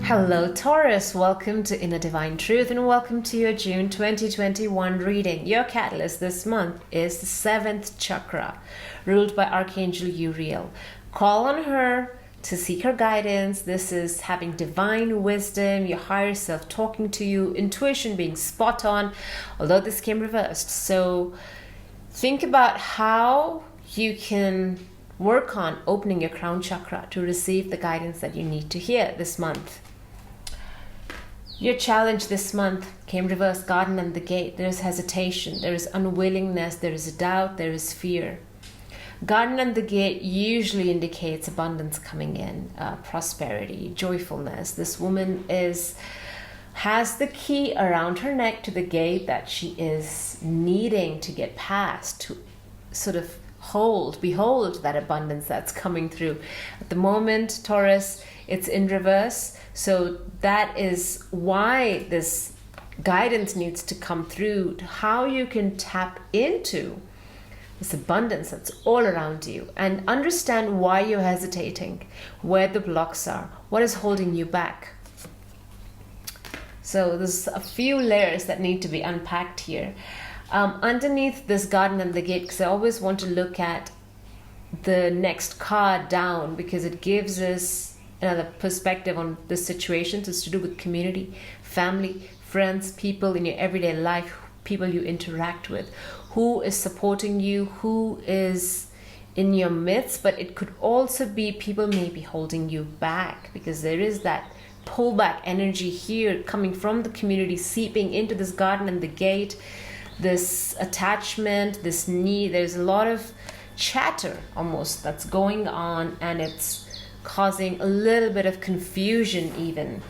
Hello Taurus, welcome to Inner Divine Truth and welcome to your June 2021 reading. Your catalyst this month is the 7th chakra, ruled by Archangel Uriel. Call on her to seek her guidance. This is having divine wisdom, your higher self talking to you, intuition being spot on, although this came reversed. So think about how you can work on opening your crown chakra to receive the guidance that you need to hear this month. Your challenge this month came reversed, garden and the gate. There is hesitation, there is unwillingness, there is doubt, there is fear. Garden and the gate usually indicates abundance coming in, prosperity, joyfulness. This woman has the key around her neck to the gate that she is needing to get past, to sort of behold that abundance that's coming through. At the moment, Taurus, it's in reverse. So that is why this guidance needs to come through, to how you can tap into this abundance that's all around you and understand why you're hesitating, where the blocks are, what is holding you back. So there's a few layers that need to be unpacked here. Underneath this garden and the gate, because I always want to look at the next card down because it gives us another perspective on the situation. It's to do with community, family, friends, people in your everyday life, people you interact with, who is supporting you, who is in your midst, but it could also be people maybe holding you back because there is that pullback energy here coming from the community, seeping into this garden and the gate. This attachment, this need, there's a lot of chatter almost that's going on, and it's causing a little bit of confusion even.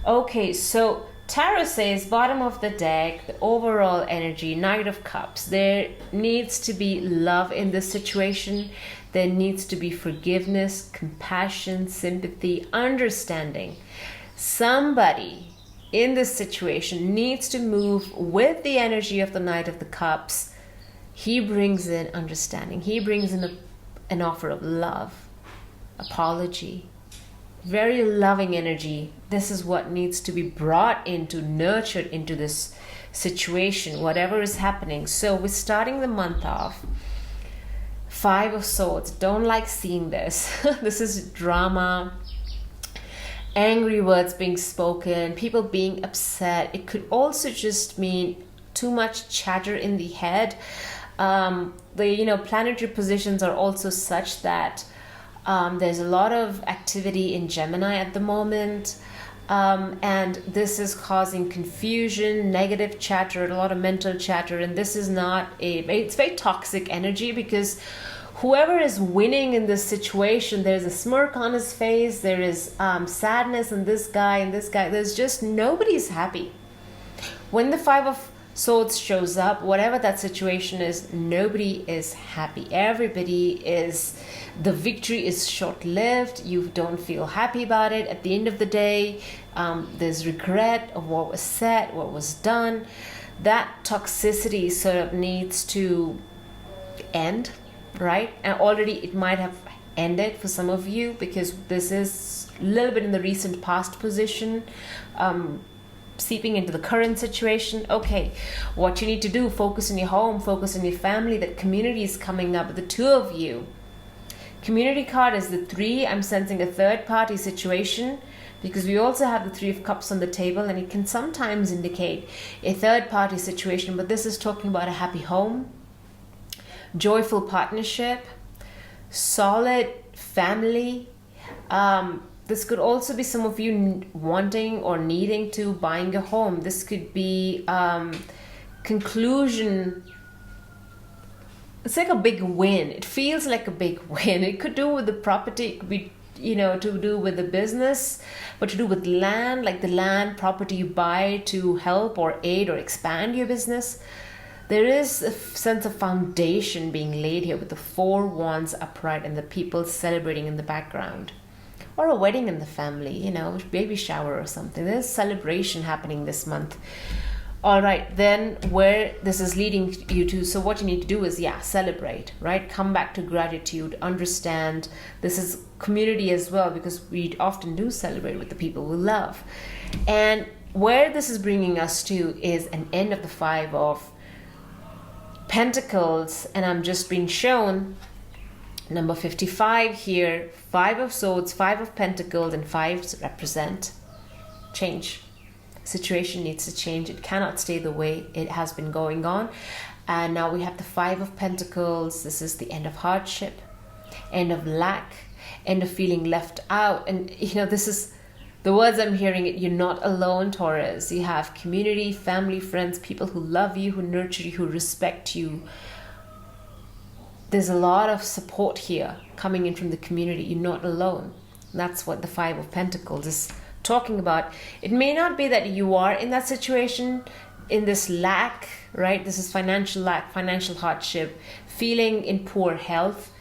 Okay, so Tarot says bottom of the deck, the overall energy, Knight of Cups. There needs to be love in this situation. There needs to be forgiveness, compassion, sympathy, understanding. Somebody in this situation needs to move with the energy of the Knight of the Cups. He brings in understanding. He brings in an offer of love, apology, very loving energy. This is what needs to be brought into, nurtured into this situation, whatever is happening. So we're starting the month off. 5 of Swords. Don't like seeing this. This is drama, angry words being spoken, people being upset. It could also just mean too much chatter in the head. The planetary positions are also such that there's a lot of activity in Gemini at the moment, and this is causing confusion, negative chatter, a lot of mental chatter, and this is it's very toxic energy because whoever is winning in this situation, there's a smirk on his face, there is sadness in this guy and this guy. There's just nobody's happy. When the 5 of Swords shows up, whatever that situation is, nobody is happy. The victory is short-lived. You don't feel happy about it. At the end of the day, there's regret of what was said, what was done. That toxicity sort of needs to end. Right? And already it might have ended for some of you because this is a little bit in the recent past position, seeping into the current situation. Okay, what you need to do, focus on your home, focus on your family. That community is coming up, the 2 of you. Community card is the 3. I'm sensing a third party situation because we also have the 3 of Cups on the table, and it can sometimes indicate a third party situation, but this is talking about a happy home, joyful partnership, solid family. This could also be some of you wanting or needing to buying a home. This could be conclusion. It's like a big win. It feels like a big win. It could do with the property. It could be to do with the business, but to do with land, like the land property you buy to help or aid or expand your business. There is a sense of foundation being laid here with the 4 wands upright and the people celebrating in the background. Or a wedding in the family, baby shower or something. There's celebration happening this month. All right, then where this is leading you to, so what you need to do is, celebrate, right? Come back to gratitude, understand this is community as well, because we often do celebrate with the people we love. And where this is bringing us to is an end of the Five of Pentacles, and I'm just being shown number 55 here, Five of Swords, Five of Pentacles, and fives represent change. Situation needs to change. It cannot stay the way it has been going on. And now we have the Five of Pentacles. This is the end of hardship, end of lack, end of feeling left out. And this is the words I'm hearing. You're not alone, Taurus. You have community, family, friends, people who love you, who nurture you, who respect you. There's a lot of support here coming in from the community. You're not alone. That's what the Five of Pentacles is talking about. It may not be that you are in that situation, in this lack, right? This is financial lack, financial hardship, feeling in poor health.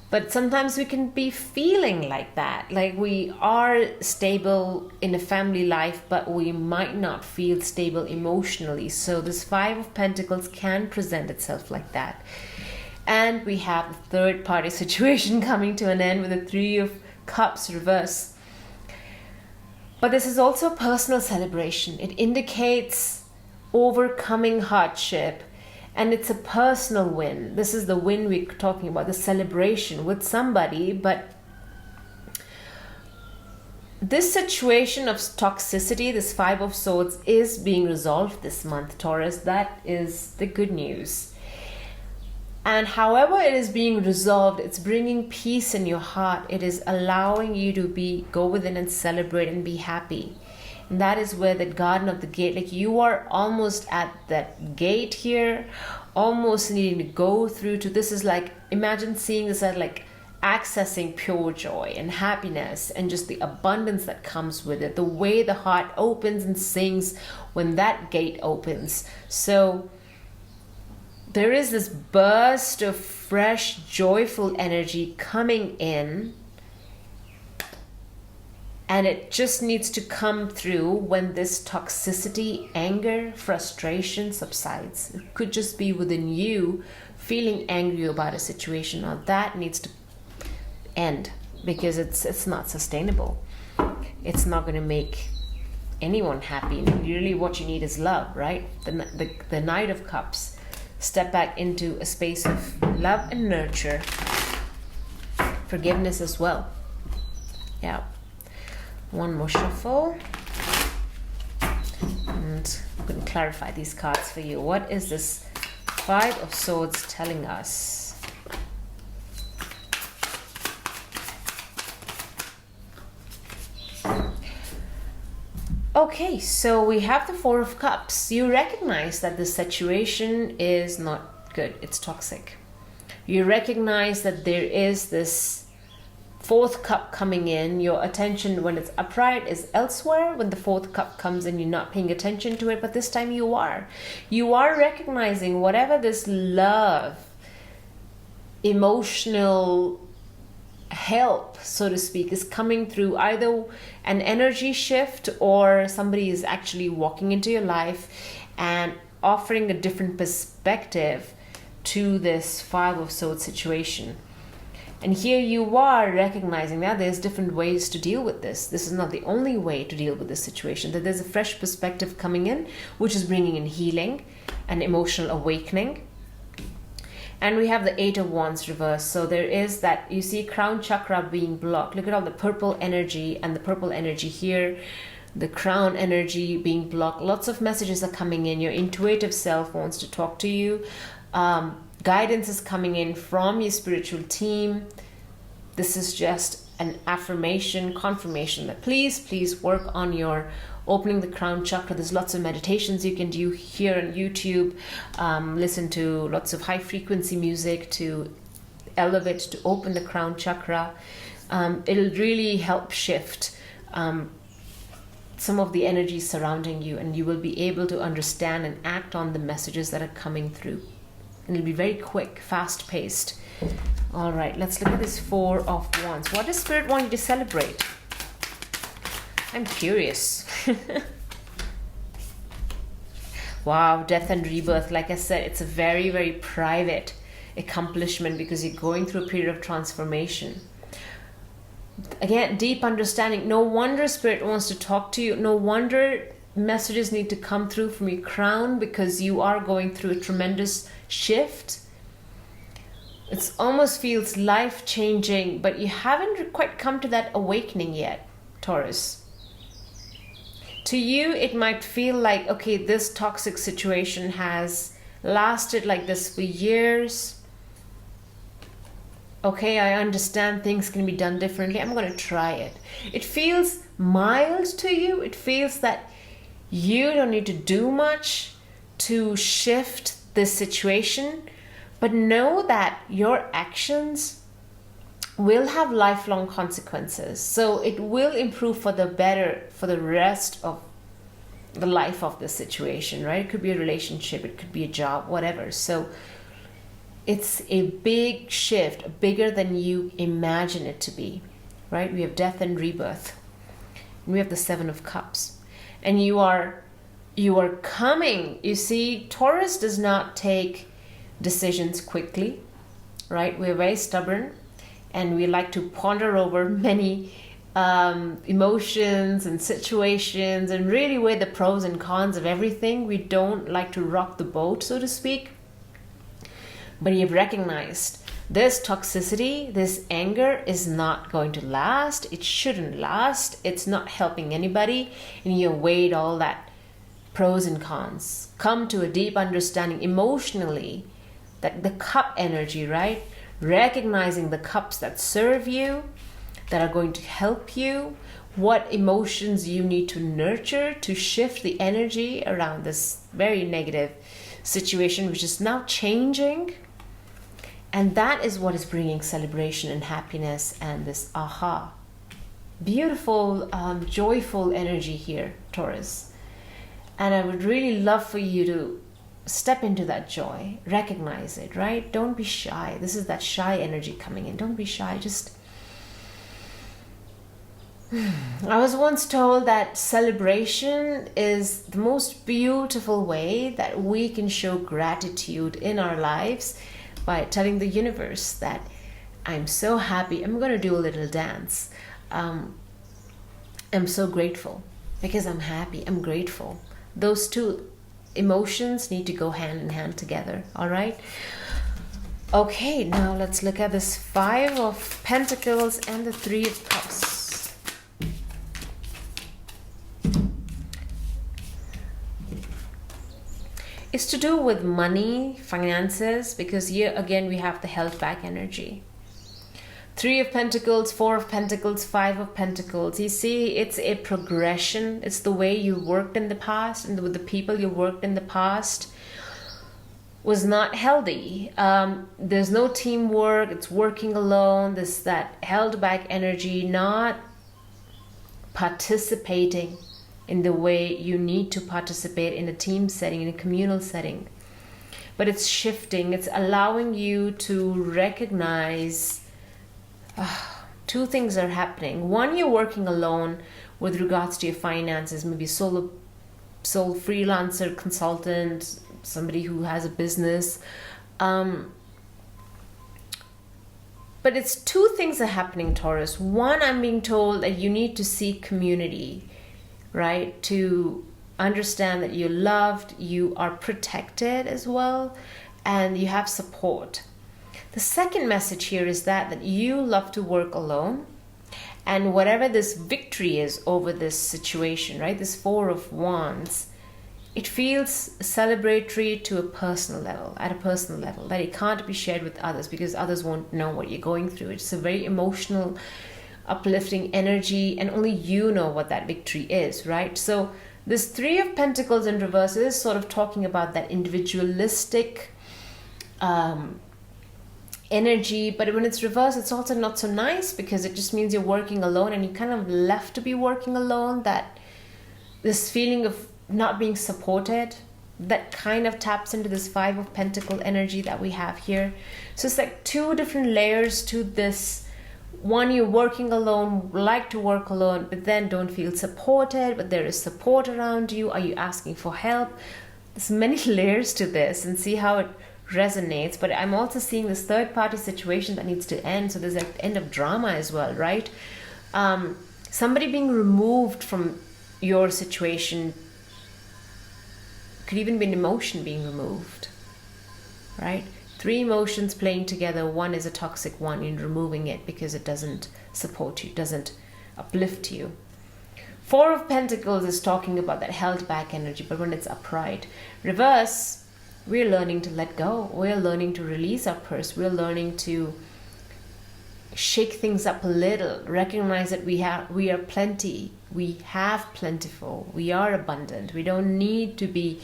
But sometimes we can be feeling like that, like we are stable in a family life, but we might not feel stable emotionally. So this Five of Pentacles can present itself like that. And we have the third party situation coming to an end with the Three of Cups reverse. But this is also a personal celebration. It indicates overcoming hardship, and it's a personal win. This is the win we're talking about, the celebration with somebody. But this situation of toxicity, this Five of Swords, is being resolved this month, Taurus. That is the good news. And however it is being resolved, it's bringing peace in your heart. It is allowing you to go within and celebrate and be happy. And that is where the Garden of the Gate, like you are almost at that gate here, almost needing to go through to, this is like, imagine seeing this as like accessing pure joy and happiness and just the abundance that comes with it. The way the heart opens and sings when that gate opens. So there is this burst of fresh, joyful energy coming in, and it just needs to come through when this toxicity, anger, frustration subsides. It could just be within you feeling angry about a situation. Now that needs to end, because it's not sustainable. It's not going to make anyone happy. And really what you need is love, right? The Knight of Cups. Step back into a space of love and nurture, forgiveness as well. Yeah. One more shuffle. And I'm going to clarify these cards for you. What is this Five of Swords telling us? Okay, so we have the Four of Cups. You recognize that the situation is not good. It's toxic. You recognize that there is this fourth cup coming in. Your attention when it's upright is elsewhere. When the fourth cup comes in, you're not paying attention to it, but this time you are. You are recognizing whatever this love, emotional help, so to speak, is coming through, either an energy shift or somebody is actually walking into your life and offering a different perspective to this Five of Swords situation. And here you are recognizing that there's different ways to deal with this. This is not the only way to deal with this situation, that there's a fresh perspective coming in, which is bringing in healing and emotional awakening. And we have the Eight of Wands reversed. So there is that, you see crown chakra being blocked. Look at all the purple energy and the purple energy here. The crown energy being blocked. Lots of messages are coming in. Your intuitive self wants to talk to you. Guidance is coming in from your spiritual team. This is just an affirmation, confirmation that please work on your opening the crown chakra. There's lots of meditations you can do here on YouTube. Listen to lots of high frequency music to elevate, to open the crown chakra. It'll really help shift some of the energies surrounding you, and you will be able to understand and act on the messages that are coming through. And it'll be very quick, fast paced. All right, let's look at this Four of Wands. What does Spirit want you to celebrate? I'm curious. Wow, death and rebirth. Like I said, it's a very, very private accomplishment because you're going through a period of transformation. Again, deep understanding. No wonder Spirit wants to talk to you. No wonder messages need to come through from your crown, because you are going through a tremendous shift. It almost feels life-changing, but you haven't quite come to that awakening yet, Taurus. To you, it might feel like, okay, this toxic situation has lasted like this for years. Okay, I understand things can be done differently. I'm going to try it. It feels mild to you. It feels that you don't need to do much to shift this situation. But know that your actions will have lifelong consequences. So it will improve for the better for the rest of the life of the situation, right? It could be a relationship, it could be a job, whatever. So it's a big shift, bigger than you imagine it to be, right? We have death and rebirth. And we have the Seven of Cups. And you are coming. You see, Taurus does not take decisions quickly, right? We're very stubborn, and we like to ponder over many emotions and situations and really weigh the pros and cons of everything. We don't like to rock the boat, so to speak. But you've recognized this toxicity, this anger is not going to last. It shouldn't last. It's not helping anybody. And you weighed all that pros and cons. Come to a deep understanding emotionally that the cup energy, right? Recognizing the cups that serve you, that are going to help you, what emotions you need to nurture to shift the energy around this very negative situation, which is now changing. And that is what is bringing celebration and happiness and this aha. Beautiful, joyful energy here, Taurus. And I would really love for you to step into that joy, recognize it, right? Don't be shy. This is that shy energy coming in. Don't be shy. Just I was once told that celebration is the most beautiful way that we can show gratitude in our lives, by telling the universe that I'm so happy. I'm going to do a little dance. I'm so grateful because I'm happy. I'm grateful. Those two emotions need to go hand in hand together. All right. Okay, now let's look at this Five of Pentacles and the Three of Cups. It's to do with money, finances, because here again we have the held back energy. Three of Pentacles, Four of Pentacles, Five of Pentacles. You see, it's a progression. It's the way you worked in the past, and with the people you worked in the past was not healthy. There's no teamwork. It's working alone. There's that held back energy, not participating in the way you need to participate in a team setting, in a communal setting. But it's shifting. It's allowing you to recognize two things are happening. One, you're working alone with regards to your finances, maybe sole freelancer, consultant, somebody who has a business. But it's two things are happening, Taurus. One, I'm being told that you need to seek community, right? To understand that you're loved, you are protected as well, and you have support. The second message here is that you love to work alone, and whatever this victory is over this situation, right? This Four of Wands, it feels celebratory to a personal level, at a personal level, that it can't be shared with others because others won't know what you're going through. It's a very emotional, uplifting energy, and only you know what that victory is, right? So this Three of Pentacles in reverse is sort of talking about that individualistic energy, but when it's reversed, it's also not so nice because it just means you're working alone, and you kind of left to be working alone. That this feeling of not being supported, that kind of taps into this Five of Pentacles energy that we have here. So it's like two different layers to this. One, you're working alone, like to work alone, but then don't feel supported, but there is support around you. Are you asking for help? there's many layers to this, and see how it resonates. But I'm also seeing this third party situation that needs to end. So there's like end of drama as well, right? Somebody being removed from your situation, could even be an emotion being removed, right? 3 emotions playing together. One is a toxic one, in removing it because it doesn't support you, doesn't uplift you. 4 of Pentacles is talking about that held back energy, but when it's upright. Reverse, we're learning to let go. We're learning to release our purse. We're learning to shake things up a little, recognize that we are plenty, we have plentiful, we are abundant. We don't need to be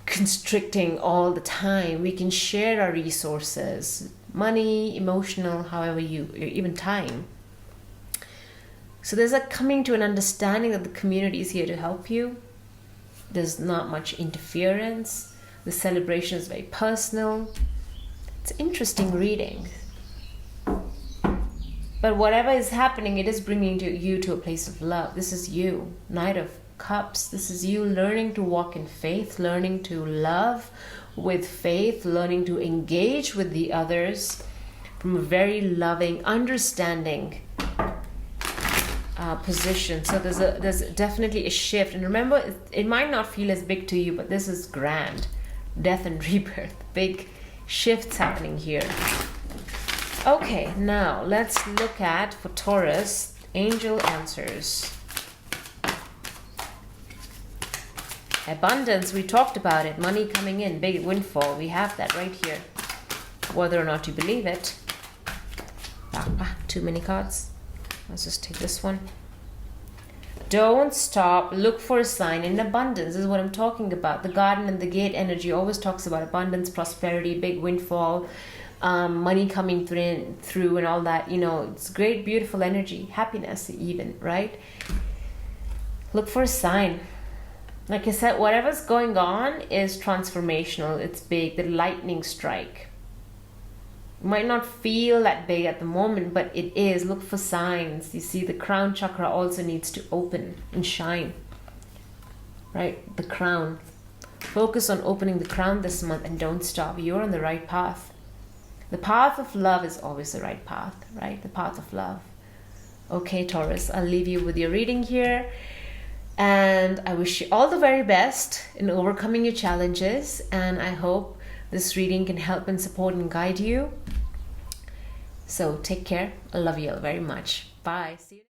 constricting all the time. We can share our resources, money, emotional, however even time. So there's a coming to an understanding that the community is here to help you. There's not much interference. The celebration is very personal. It's interesting reading. But whatever is happening, it is bringing you to a place of love. This is you, Knight of Cups. This is you learning to walk in faith, learning to love with faith, learning to engage with the others from a very loving, understanding position. So there's definitely a shift. And remember, it might not feel as big to you, but this is grand. Death and rebirth. Big shifts happening here. Okay, now let's look at, for Taurus, angel answers. Abundance, we talked about it. Money coming in, big windfall. We have that right here. Whether or not you believe it. Too many cards. Let's just take this one. Don't stop. Look for a sign in abundance. This is what I'm talking about. The garden and the gate energy always talks about abundance, prosperity, big windfall, money coming through and all that. You know, it's great, beautiful energy. Happiness even, right? Look for a sign. Like I said, whatever's going on is transformational. It's big. The lightning strike. Might not feel that big at the moment, but it is. Look for signs. You see, the crown chakra also needs to open and shine. Right? The crown. Focus on opening the crown this month and don't stop. You're on the right path. The path of love is always the right path, right? The path of love. Okay, Taurus, I'll leave you with your reading here. And I wish you all the very best in overcoming your challenges. And I hope this reading can help and support and guide you. So take care. I love you all very much. Bye. See you.